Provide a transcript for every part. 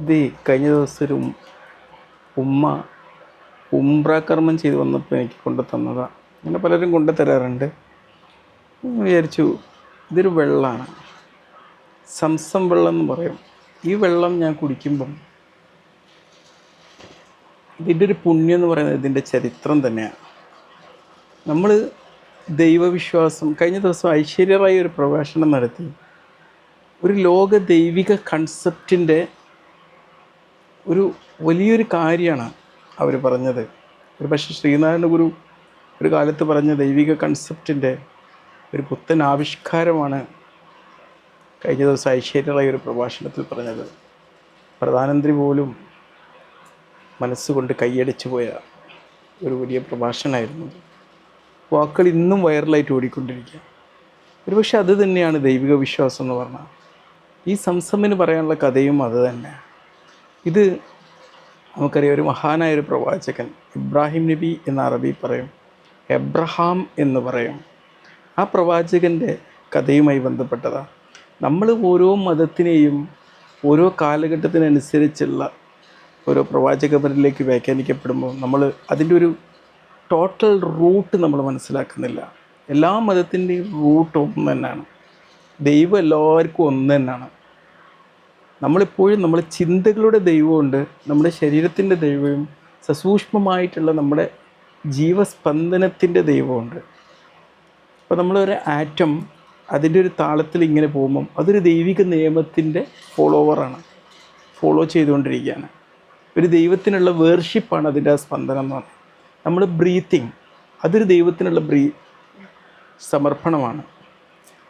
ഇത് കഴിഞ്ഞ ദിവസം ഒരു ഉമ്മ ഉംറ കർമ്മം ചെയ്ത് വന്നപ്പോൾ എനിക്ക് കൊണ്ടു തന്നതാണ്. അങ്ങനെ പലരും കൊണ്ടു തരാറുണ്ട്. വിചാരിച്ചു ഇതൊരു വെള്ളമാണ്, സംസം വെള്ളം എന്ന് പറയും. ഈ വെള്ളം ഞാൻ കുടിക്കുമ്പം ഇതിൻ്റെ ഒരു പുണ്യം എന്ന് പറയുന്നത് ഇതിൻ്റെ ചരിത്രം തന്നെയാണ്. നമ്മൾ ദൈവവിശ്വാസം കഴിഞ്ഞ ദിവസം ഐശ്വര്യ റായി ഒരു പ്രഭാഷണം നടത്തി. ഒരു ലോക ദൈവിക കൺസെപ്റ്റിൻ്റെ ഒരു വലിയൊരു കാര്യമാണ് അവർ പറഞ്ഞത്. ഒരു പക്ഷേ ശ്രീനാരായണ ഗുരു ഒരു കാലത്ത് പറഞ്ഞ ദൈവിക കൺസെപ്റ്റിൻ്റെ ഒരു പുത്തൻ ആവിഷ്കാരമാണ് കഴിഞ്ഞ ദിവസം ഐശ്വര്യ റായി ഒരു പ്രഭാഷണത്തിൽ പറഞ്ഞത്. പ്രധാനമന്ത്രി പോലും മനസ്സുകൊണ്ട് കൈയടിച്ചു പോയ ഒരു വലിയ പ്രഭാഷണമായിരുന്നു. വാക്കുകൾ ഇന്നും വൈറലായിട്ട് ഓടിക്കൊണ്ടിരിക്കുക. ഒരുപക്ഷെ അത് തന്നെയാണ് ദൈവിക വിശ്വാസം എന്ന് പറഞ്ഞാൽ. ഈ സംസമിന് പറയാനുള്ള കഥയും അത് തന്നെ. ഇത് നമുക്കറിയാം, ഒരു മഹാനായൊരു പ്രവാചകൻ ഇബ്രാഹിം നബി എന്ന അറബി പറയും, എബ്രഹാം എന്ന് പറയും. ആ പ്രവാചകൻ്റെ കഥയുമായി ബന്ധപ്പെട്ടതാണ്. നമ്മൾ ഓരോ മതത്തിനെയും ഓരോ കാലഘട്ടത്തിനനുസരിച്ചുള്ള ഓരോ പ്രവാചകന്മാരിലേക്ക് വ്യാഖ്യാനിക്കപ്പെടുമ്പോൾ നമ്മൾ അതിൻ്റെ ഒരു ടോട്ടൽ റൂട്ട് നമ്മൾ മനസ്സിലാക്കുന്നില്ല. എല്ലാ മതത്തിൻ്റെയും റൂട്ട് ഒന്ന് തന്നെയാണ്. ദൈവം എല്ലാവർക്കും ഒന്ന് തന്നെയാണ്. നമ്മളെപ്പോഴും നമ്മുടെ ചിന്തകളുടെ ദൈവമുണ്ട്, നമ്മുടെ ശരീരത്തിൻ്റെ ദൈവവും സസൂക്ഷ്മമായിട്ടുള്ള നമ്മുടെ ജീവസ്പന്ദനത്തിൻ്റെ ദൈവമുണ്ട്. അപ്പോൾ നമ്മളൊരു ആറ്റം അതിൻ്റെ ഒരു താളത്തിൽ ഇങ്ങനെ പോകുമ്പം അതൊരു ദൈവിക നിയമത്തിൻ്റെ ഫോളോവറാണ്, ഫോളോ ചെയ്തുകൊണ്ടിരിക്കുകയാണ്. ഒരു ദൈവത്തിനുള്ള വേർഷിപ്പാണ് അതിൻ്റെ ആ സ്പന്ദനം എന്ന് പറഞ്ഞാൽ. നമ്മൾ ബ്രീത്തിങ് അതൊരു ദൈവത്തിനുള്ള സമർപ്പണമാണ്.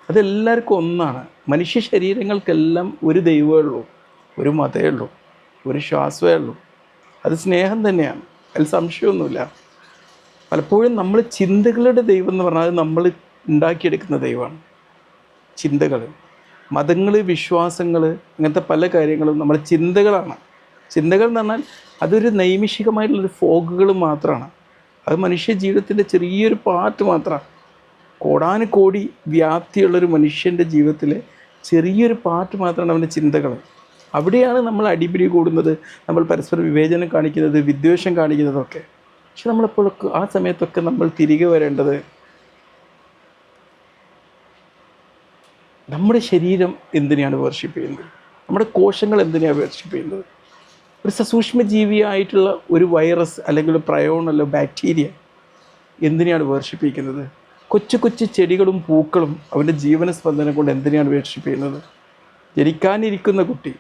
അതെല്ലാവർക്കും ഒന്നാണ്. മനുഷ്യ ശരീരങ്ങൾക്കെല്ലാം ഒരു ദൈവമേ ഉള്ളൂ, ഒരു മതമേ ഉള്ളൂ, ഒരു ശ്വാസമേ ഉള്ളൂ. അത് സ്നേഹം തന്നെയാണ്, അതിൽ സംശയമൊന്നുമില്ല. പലപ്പോഴും നമ്മൾ ചിന്തകളുടെ ദൈവം എന്ന് പറഞ്ഞാൽ അത് നമ്മൾ ഉണ്ടാക്കിയെടുക്കുന്ന ദൈവമാണ്. ചിന്തകൾ, മതങ്ങൾ, വിശ്വാസങ്ങൾ, അങ്ങനത്തെ പല കാര്യങ്ങളും നമ്മുടെ ചിന്തകളാണ്. ചിന്തകൾ എന്ന് പറഞ്ഞാൽ അതൊരു നൈമിഷികമായിട്ടുള്ളൊരു ഫോഗുകൾ മാത്രമാണ്. അത് മനുഷ്യ ജീവിതത്തിൻ്റെ ചെറിയൊരു പാർട്ട് മാത്രമാണ്. കോടാനുകോടി വ്യാപ്തിയുള്ളൊരു മനുഷ്യൻ്റെ ജീവിതത്തിലെ ചെറിയൊരു പാർട്ട് മാത്രമാണ് അവൻ്റെ ചിന്തകൾ. അവിടെയാണ് നമ്മൾ അടിപിടി കൂടുന്നത്, നമ്മൾ പരസ്പര വിവേചനം കാണിക്കുന്നത്, വിദ്വേഷം കാണിക്കുന്നതൊക്കെ. പക്ഷെ നമ്മളെപ്പോഴൊക്കെ ആ സമയത്തൊക്കെ നമ്മൾ തിരികെ വരേണ്ടത് നമ്മുടെ ശരീരം എന്തിനെയാണ് വർഷിപ്പ് ചെയ്യുന്നത്, നമ്മുടെ കോശങ്ങൾ എന്തിനെയാണ് വർഷിപ്പ് ചെയ്യുന്നത്. ഒരു സസൂക്ഷ്മ ജീവിയായിട്ടുള്ള ഒരു വൈറസ് അല്ലെങ്കിൽ പ്രയോൺ അല്ല ബാക്ടീരിയ എന്തിനെയാണ് വർഷിപ്പിക്കുന്നത്. കൊച്ചു കൊച്ചു ചെടികളും പൂക്കളും അവൻ്റെ ജീവനസ്പന്ദനം കൊണ്ട് എന്തിനെയാണ് വർഷിപ്പ് ചെയ്യുന്നത്. ജനിക്കാനിരിക്കുന്ന കുട്ടി